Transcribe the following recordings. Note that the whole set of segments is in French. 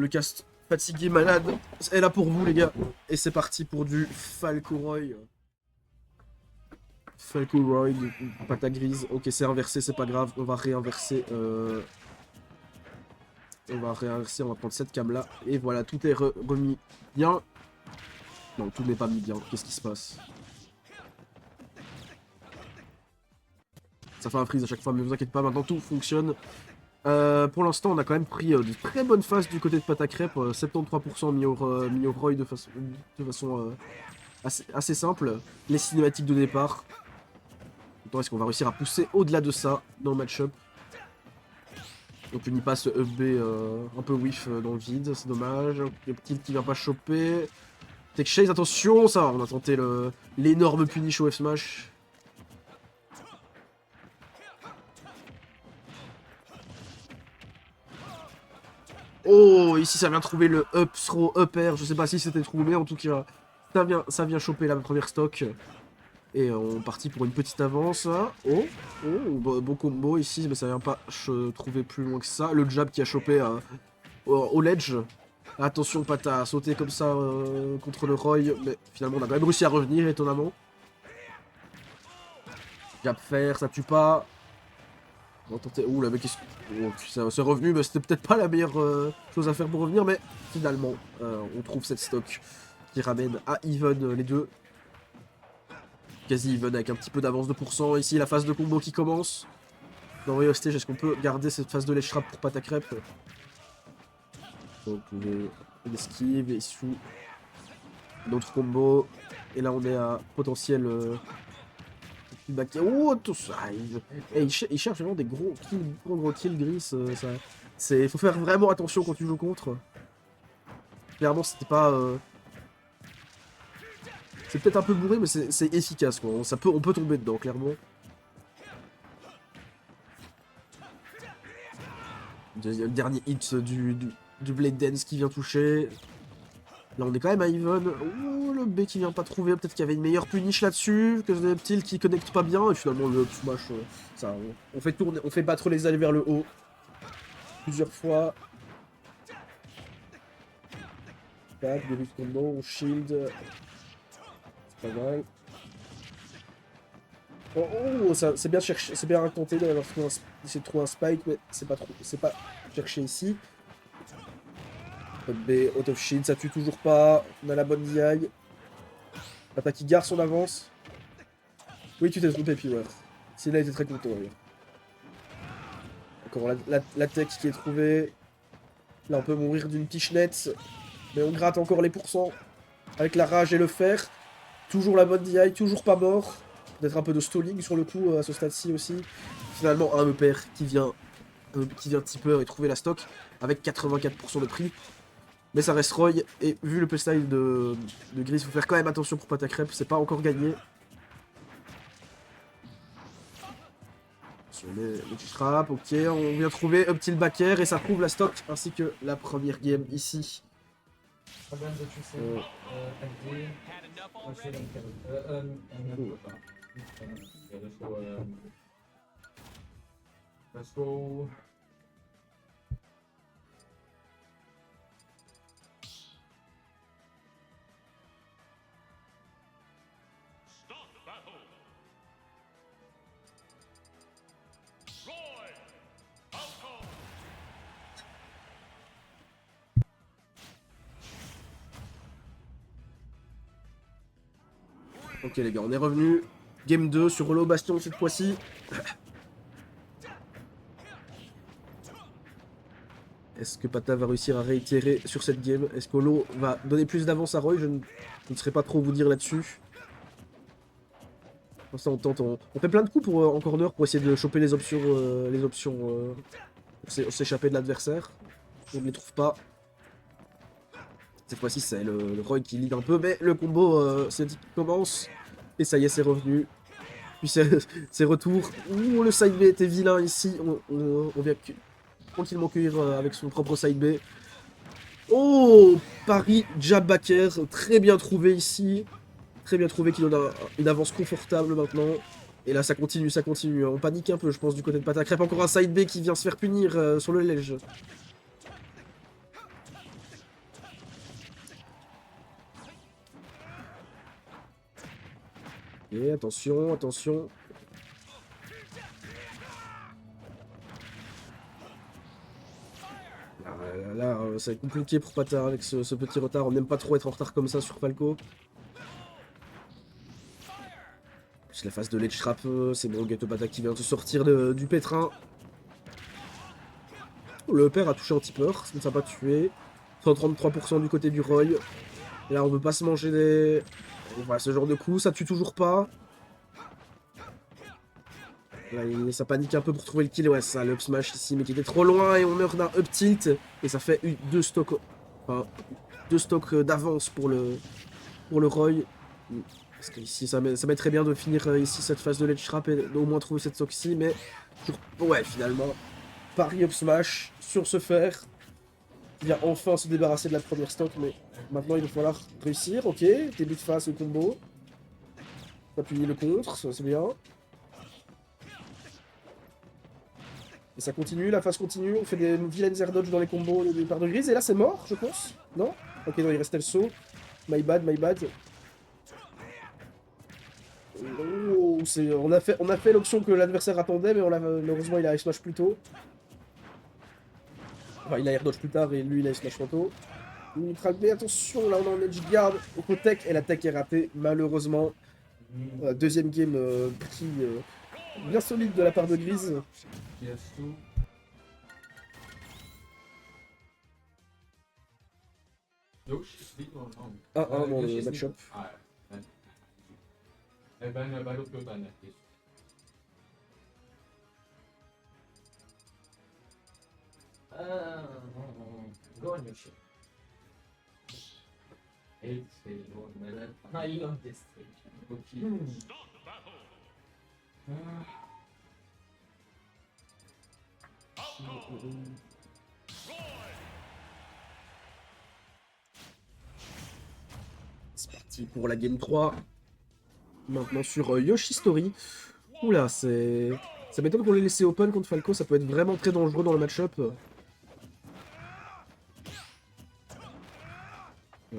le cast fatigué, malade, est là pour vous les gars. Et c'est parti pour du Falcoroy. Falcoroy, pâte à grise. Ok, c'est inversé, c'est pas grave. On va réinverser. On va réinverser, on va prendre cette cam là. Et voilà, tout est remis bien. Non, tout n'est pas mis bien. Qu'est-ce qui se passe? Ça fait un freeze à chaque fois, mais vous inquiétez pas, maintenant tout fonctionne. Pour l'instant, on a quand même pris de très bonnes phases du côté de pâte à crêpes. 73% mis au Roy de façon assez simple. Les cinématiques de départ. Attends, est-ce qu'on va réussir à pousser au-delà de ça dans le match-up? On punit pas ce up B un peu whiff dans le vide, c'est dommage. Le petit qui vient pas choper. Tech Chase, attention, ça va, on a tenté l'énorme punish au F-Smash. Oh, ici ça vient trouver le up throw, up air, je sais pas si c'était trouvé, en tout cas, ça vient choper la première stock. Et on est parti pour une petite avance. Oh, bon combo ici, mais ça vient pas trouver plus loin que ça. Le jab qui a chopé au ledge. Attention, pas à sauter comme ça contre le Roy, mais finalement on a quand même réussi à revenir, étonnamment. Jab faire, ça tue pas. On va tenter... Ouh, la mec, c'est revenu, mais c'était peut-être pas la meilleure chose à faire pour revenir, mais finalement, on trouve cette stock qui ramène à even les deux. Quasi even avec un petit peu d'avance de pourcent. Ici, la phase de combo qui commence. Dans Roy Hostage, est-ce qu'on peut garder cette phase de ledge trap pour pâte à crêpes? Donc, l'esquive et sous d'autres combos. Et là, on est à potentiel. Oh, tout ça. Il cherche vraiment des gros kills gris. Il faut faire vraiment attention quand tu joues contre. Clairement, c'était pas. C'est peut-être un peu bourré, mais c'est efficace, quoi. On peut tomber dedans, clairement. Le dernier hit du Blade Dance qui vient toucher. Là, on est quand même à even. Oh, le B qui vient pas trouver. Peut-être qu'il y avait une meilleure punish là-dessus. Que le petit qui connecte pas bien. Et finalement, le smash, ça, on fait tourner, on fait battre les ailes vers le haut. Plusieurs fois. Tac, début de combo, on shield. C'est pas mal. Oh, c'est bien cherché, c'est bien raconté d'avoir essayé de trouver un spike, mais c'est pas cherché ici. B, out of shield, ça tue toujours pas. On a la bonne DI. Pata qui garde son avance. Oui, tu t'es trompé, Piwer. S'il a été très content, oui. Encore la tech qui est trouvée. Là, on peut mourir d'une pichenette. Mais on gratte encore les pourcents. Avec la rage et le fer. Toujours la bonne DI, toujours pas mort. Peut-être un peu de stalling sur le coup à ce stade-ci aussi. Finalement, un EPR qui vient tipper et trouver la stock. Avec 84% de prix. Mais ça reste Roy, et vu le playstyle de Gris, il faut faire quand même attention pour pâte à crêpes, c'est pas encore gagné. Sur les trap, ok, on vient trouver un petit backer et ça prouve la stock, ainsi que la première game ici. Let's go. Ok les gars, on est revenu. Game 2 sur Relo Bastion cette fois-ci. Est-ce que Pata va réussir à réitérer sur cette game? Est-ce qu'Holo va donner plus d'avance à Roy? Je ne saurais pas trop vous dire là-dessus. Pour ça, on tente, on fait plein de coups en corner pour essayer de choper les options pour s'échapper de l'adversaire. On ne les trouve pas. Cette fois-ci, c'est le Roy qui lead un peu, mais le combo, c'est qui commence. Et ça y est, c'est revenu. Puis c'est retour. Ouh, le side B était vilain ici. On vient tranquillement cueillir avec son propre side B. Oh, Paris jab backer, très bien trouvé ici. Très bien trouvé qui donne une avance confortable maintenant. Et là ça continue, ça continue. On panique un peu je pense du côté de pâte à crêpes. Encore un side B qui vient se faire punir sur le ledge. Et attention, attention. Là, ça va être compliqué pour Pata avec ce petit retard. On n'aime pas trop être en retard comme ça sur Falco. La phase de Ledge Trap, c'est bon, Geto Pata qui vient de sortir du pétrin. Le père a touché un tipeur, ça ne s'est pas tué. 133% du côté du Roy. Et là, on veut pas se manger des... Voilà, ce genre de coup, ça tue toujours pas. Là, ça panique un peu pour trouver le kill. Ouais, ça, le up smash ici, mais qui était trop loin. Et on meurt d'un up tilt. Et ça fait deux stocks, enfin, deux stocks d'avance pour le Roy. Parce que ici, ça mettrait bien de finir ici cette phase de ledge trap et d'au moins trouver cette stock-ci. Mais ouais, finalement, pari up smash sur ce fer. Il vient enfin se débarrasser de la première stock, mais maintenant il va falloir réussir. Ok, début de phase au combo. Appuyer le contre, ça c'est bien. Et ça continue, la phase continue, on fait des vilaines air dodge dans les combos, les départs de grise, et là c'est mort, je pense. Non? Ok, non, il restait le saut. My bad, my bad. Oh, on a fait l'option que l'adversaire attendait, mais malheureusement il a smash plus tôt. Enfin, il a air dodge plus tard, et lui il a smash plus tôt. Ultra B, attention, là on est en edge guard, au tech, et la tech est ratée, malheureusement. Deuxième game pris bien solide de la part de Grise. Ah, dans le match-up. C'est parti pour la game 3. Maintenant sur Yoshi Story. Oula, c'est... Ça m'étonne qu'on l'ait laissé open contre Falco, ça peut être vraiment très dangereux dans le match-up.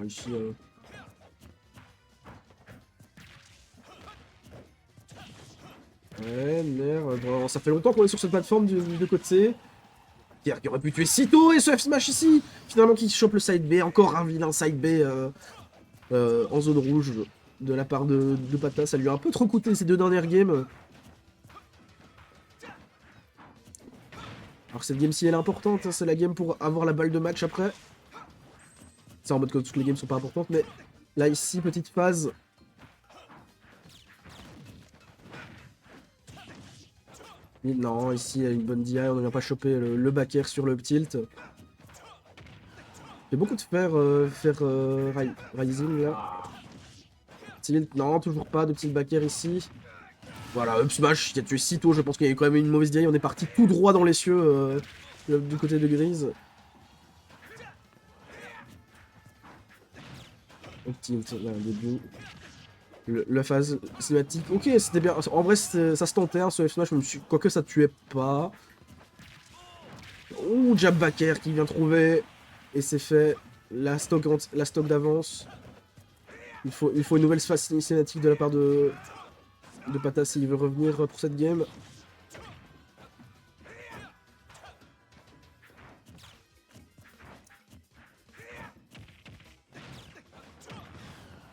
Ici... Ouais, merde, bon, ça fait longtemps qu'on est sur cette plateforme du côté. Qui aurait pu tuer Sito et ce F-Smash ici. Finalement qui chope le side B, encore un vilain side B en zone rouge de la part de Pata. Ça lui a un peu trop coûté ces deux dernières games. Alors cette game-ci elle est importante, hein, c'est la game pour avoir la balle de match après. C'est en mode que toutes les games sont pas importantes, mais là ici, petite phase. Non, ici il y a une bonne DI, on ne vient pas choper le back air sur le tilt. Il y a beaucoup de rising là. Tilt, non, toujours pas de tilt back air ici. Voilà, up smash qui a tué si tôt, je pense qu'il y a eu quand même une mauvaise DI, on est parti tout droit dans les cieux du côté de Grise. Up tilt, là, début. La phase cinématique, ok, c'était bien. En vrai, ça se tentait, hein, ce F-Smash, quoique ça tuait pas. Ouh, jab back air qui vient trouver. Et c'est fait. La stock d'avance. Il faut une nouvelle phase cinématique de la part de Pata s'il veut revenir pour cette game.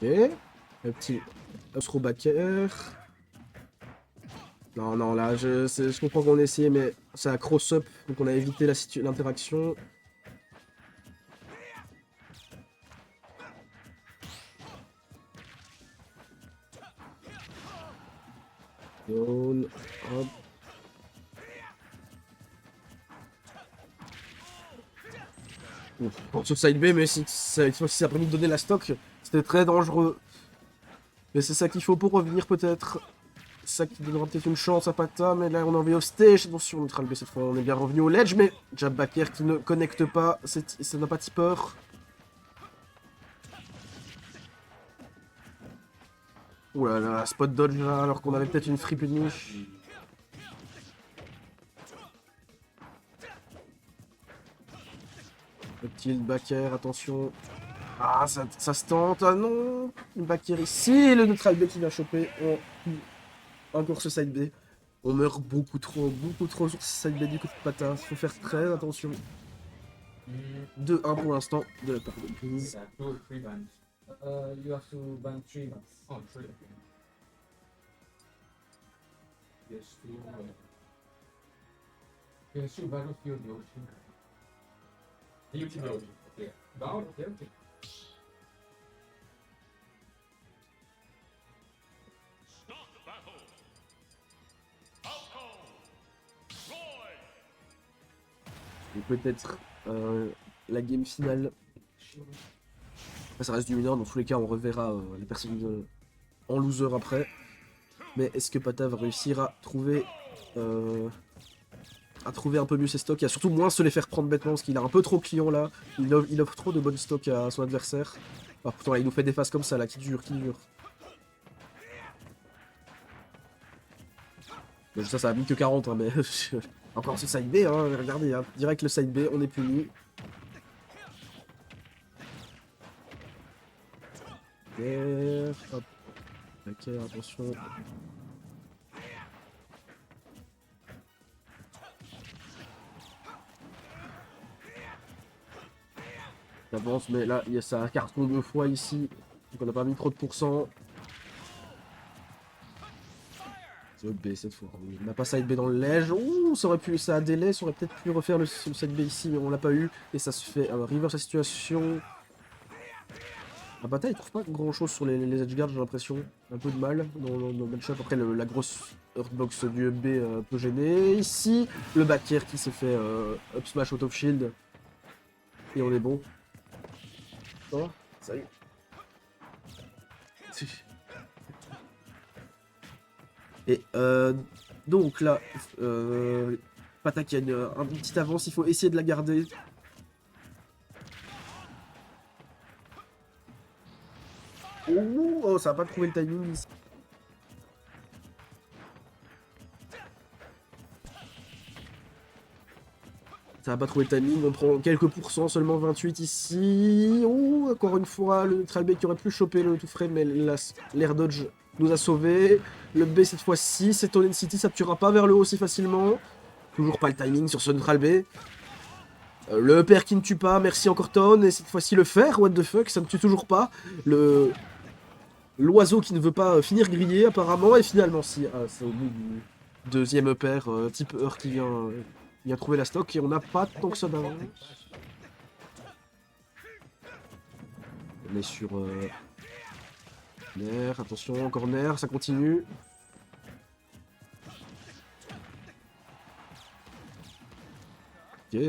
Ok. Un petit Astro back air. Non, non, là, je comprends qu'on a essayé, mais ça a cross-up, donc on a évité l'interaction. Zone, hop. Bon, sur side B, mais si ça a permis de donner la stock, c'était très dangereux. Mais c'est ça qu'il faut pour revenir, peut-être. C'est ça qui donnera peut-être une chance à Pata, mais là on est en VO stage, attention, neutral B cette fois, on est bien revenu au ledge, mais jab back air qui ne connecte pas, ça n'a pas tipper. Ouh là là, spot dodge là, alors qu'on avait peut-être une free punish. Le tilt back air, attention. Ah, ça se tente. Ah non. Une back air ici. Le neutral B qui vient choper. Oh. Encore ce side B. On meurt beaucoup trop sur ce side B du côté de Pata. Faut faire très attention. 2-1 pour l'instant de la part de Grease. You have to ban 3 bans. Oh, 3. Okay. Yes, 2. Yes, 2 battlefield Yoshi. Yoshi Yoshi. Okay. Down. Okay. Okay. Et peut-être la game finale. Ça reste du mineur, dans tous les cas on reverra les personnes en loser après. Mais est-ce que Pata va réussir à trouver un peu mieux ses stocks et à surtout moins se les faire prendre bêtement parce qu'il a un peu trop client là. Il offre trop de bonnes stocks à son adversaire. Alors pourtant là, il nous fait des phases comme ça là qui durent. Bon, ça a mis que 40 hein, mais encore ce side B hein, regardez, hein, direct le side B, on est puni. Hop. Ok, attention. J'avance, mais là, il y a ça carton 2 fois ici. Donc on n'a pas mis trop de pourcents. C'est le B cette fois. On n'a pas side B dans le ledge. Ouh, ça a délai, ça aurait peut-être pu refaire le side B ici, mais on l'a pas eu. Et ça se fait reverse la situation. La bataille, il trouve pas grand chose sur les edge guards, j'ai l'impression. Un peu de mal dans le match-up. Après, la grosse Earthbox du UB peut gêner. Ici, le back air qui s'est fait up smash out of shield. Et on est bon. Oh, ça y est. Et donc là, Pata qui a une petite avance, il faut essayer de la garder. Oh, ça n'a pas trouvé le timing ici. Ça n'a pas trouvé le timing, on prend quelques pourcents, seulement 28 ici. Oh, encore une fois, le neutral B qui aurait pu choper le tout frais, mais l'air dodge nous a sauvés. Le B cette fois-ci, c'est Tonen City, ça ne tuera pas vers le haut si facilement. Toujours pas le timing sur ce neutral B. Le père qui ne tue pas, merci encore Ton, et cette fois-ci le fer, what the fuck, ça ne tue toujours pas. L'oiseau qui ne veut pas finir grillé apparemment, et finalement si, c'est au bout du deuxième pair type Heure qui vient trouver la stock, et on n'a pas tant que ça d'avance. On est sur Nair, attention, encore Nair, ça continue. Ok.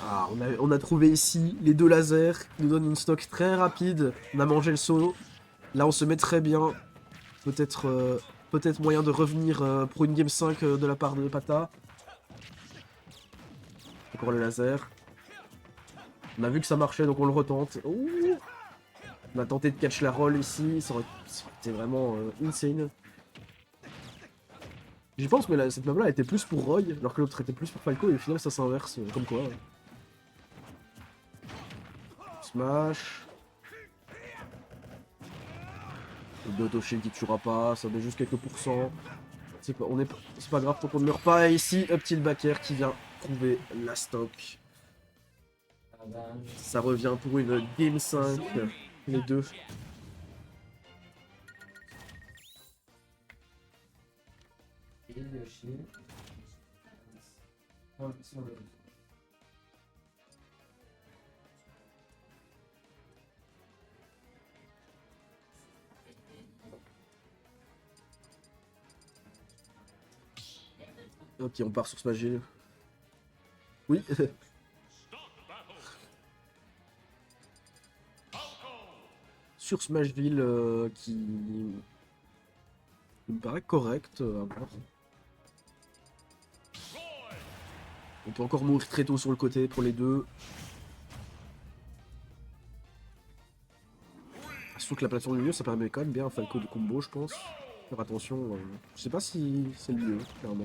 Ah, on a trouvé ici les deux lasers qui nous donnent une stock très rapide. On a mangé le solo. Là, on se met très bien. Peut-être moyen de revenir pour une game 5 de la part de Pata. Encore le laser. On a vu que ça marchait, donc on le retente. Ouh, on a tenté de catch la roll ici. Ça aurait été vraiment insane. J'y pense, mais cette map-là était plus pour Roy, alors que l'autre était plus pour Falco, et au final, ça s'inverse. Comme quoi. Smash. Le auto-shield qui tuera pas, ça met juste quelques pourcents. C'est pas grave tant qu'on ne meurt pas. Et ici, un petit back air qui vient trouver la stock. Ça revient pour une game 5, les deux. Ok, on part sur Smashville. Oui. Sur Smashville qui me paraît correct à voir. On peut encore mourir très tôt sur le côté pour les deux. Surtout que la plateforme du milieu, ça permet quand même bien un Falco de combo, je pense. Faire attention, je sais pas si c'est le mieux, clairement.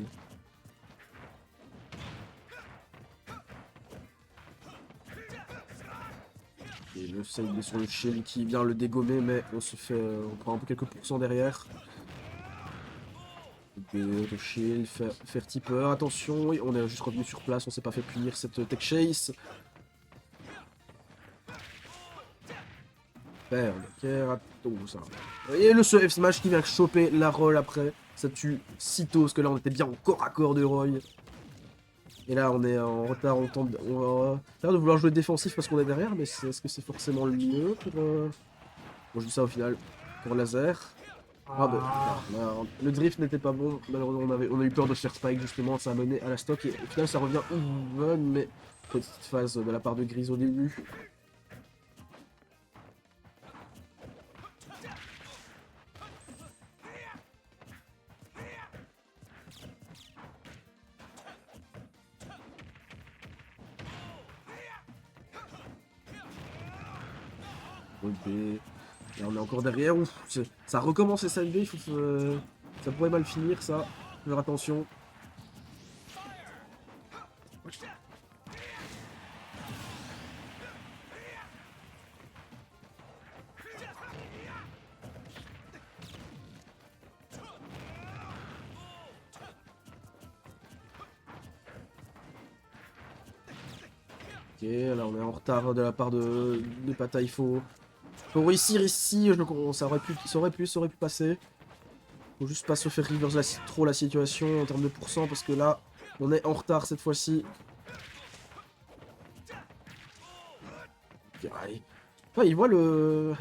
Et le save est sur le shield qui vient le dégommer, mais on se fait. On prend un peu quelques pourcents derrière. Le shield, faire tipper, attention, oui, on est juste revenu sur place, on s'est pas fait punir cette tech chase. Perle, Kerato, ça. Et le F smash qui vient choper la roll après, ça tue sitôt, parce que là on était bien au corps à corps de Roy. Et là on est en retard, on va l'air de vouloir jouer défensif parce qu'on est derrière, mais est-ce que c'est forcément le mieux pour... Bon, je dis ça au final, pour laser. Ah bah, le drift n'était pas bon, malheureusement on a eu peur de se faire spike justement, ça a mené à la stock et au final ça revient even, mais petite phase de la part de Grise au début. Ok. Là on est encore derrière, ouf, ça recommence SNV, il faut ça pourrait mal finir ça, faire attention. Ok, là on est en retard de la part de Pata, il faut réussir ici, ça aurait pu passer. Faut juste pas se faire reverse trop la situation en termes de pourcent parce que là, on est en retard cette fois-ci. Ouais, il voit le...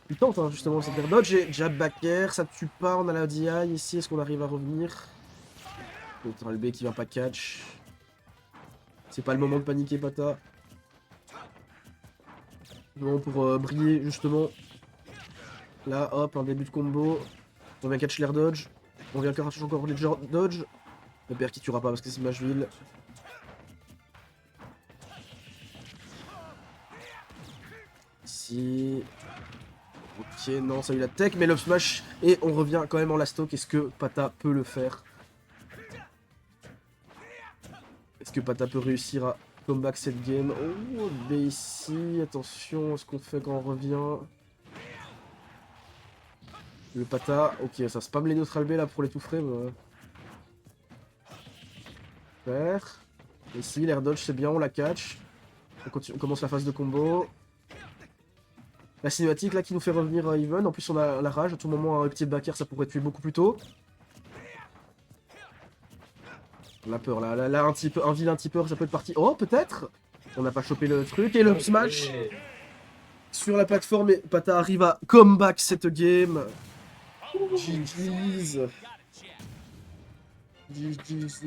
il tente hein, justement cette air dodge et jab back air, ça tue pas, on a la DI ici, est-ce qu'on arrive à revenir? Neutral B qui va pas catch. C'est pas le moment de paniquer Pata. Non, pour briller justement. Là, hop, un début de combo. On vient catch l'air dodge. On vient encore les dodge. Le père qui tuera pas parce que c'est Smashville. Ici. Ok, non, ça a eu la tech, mais le smash. Et on revient quand même en last stock. Est-ce que Pata peut le faire? Est-ce que Pata peut réussir à comeback cette game? Oh, B ici. Attention, ce qu'on fait quand on revient. Le Pata. Ok, ça spam les neutral B là pour les tout frais. Super. Ici, l'air dodge, c'est bien, on la catch. On commence la phase de combo. La cinématique là qui nous fait revenir à even. En plus, on a la rage. À tout moment, un petit backer, ça pourrait tuer beaucoup plus tôt. On a peur là. Là, un vilain tipeur, ça peut être parti. Oh, peut-être. On n'a pas chopé le truc. Et le smash sur la plateforme. Et Pata arrive à comeback cette game. GG's. GG's.